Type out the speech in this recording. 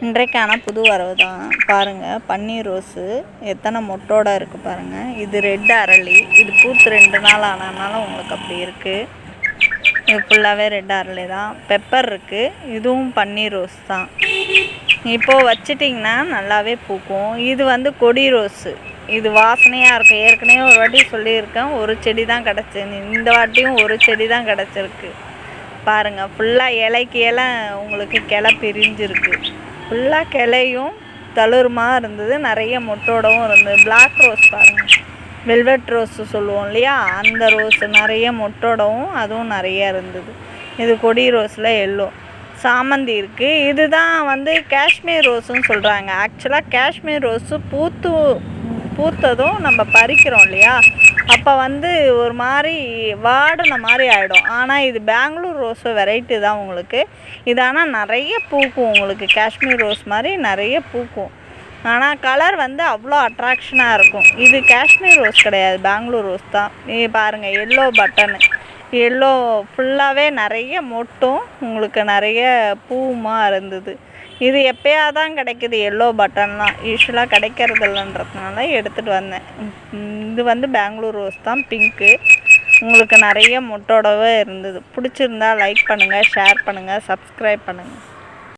இன்றைக்கான புது வரவு தான் பாருங்கள். பன்னீர் ரோஸு எத்தனை மொட்டோட இருக்குது பாருங்கள். இது ரெட் அரளி. இது பூத்து 2 நாள் ஆனதுனால உங்களுக்கு அப்படி இருக்குது. இது ஃபுல்லாகவே ரெட் அரளி தான். பெப்பர் இருக்குது. இதுவும் பன்னீர் ரோஸ் தான். இப்போது வச்சிட்டிங்கன்னா நல்லாவே பூக்கும். இது கொடி ரோஸு. இது வாசனையாக இருக்கும். ஏற்கனவே ஒரு வாட்டி சொல்லியிருக்கேன், ஒரு செடி தான் கிடச்சி. இந்த வாட்டியும் ஒரு செடி தான் கிடச்சிருக்கு பாருங்கள். ஃபுல்லாக இலைக்கு இலை உங்களுக்கு கிளை பிரிஞ்சிருக்கு. ஃபுல்லாக கிளையும் தளிருமா இருந்தது. நிறைய மொட்டோடவும் இருந்தது. பிளாக் ரோஸ் பாருங்கள், வெல்வெட் ரோஸு சொல்லுவோம் இல்லையா, அந்த ரோஸு நிறைய மொட்டோடவும் அதுவும் நிறைய இருந்தது. இது கொடி ரோஸில் எல்லோ. சாமந்தி இருக்குது. இதுதான் காஷ்மீர் ரோஸுன்னு சொல்கிறாங்க. ஆக்சுவலாக காஷ்மீர் ரோஸு பூத்ததும் நம்ம பறிக்கிறோம் இல்லையா, அப்போ ஒரு மாதிரி வாடின மாதிரி ஆகிடும். ஆனால் இது பெங்களூர் ரோஸு வெரைட்டி தான் உங்களுக்கு. இது ஆனால் நிறைய பூக்கும் உங்களுக்கு. காஷ்மீர் ரோஸ் மாதிரி நிறைய பூக்கும். ஆனால் கலர் அவ்வளோ அட்ராக்ஷனாக இருக்கும். இது காஷ்மீர் ரோஸ் கிடையாது, பெங்களூர் ரோஸ் தான். இது பாருங்கள், எல்லோ பட்டனு. எல்லோ ஃபுல்லாகவே நிறைய மொட்டும் உங்களுக்கு நிறைய பூவுமா இருந்தது. இது எப்போயா தான் கிடைக்கிது. எல்லோ பட்டன்லாம் யூஸ்வலாக கிடைக்கிறது இல்லைன்றதுனால எடுத்துகிட்டு வந்தேன். இது பெங்களூர் ரோஸ் தான், பிங்க்கு. உங்களுக்கு நிறைய மொட்டோடவே இருந்தது. பிடிச்சிருந்தா லைக் பண்ணுங்கள், ஷேர் பண்ணுங்கள், சப்ஸ்கிரைப் பண்ணுங்கள்.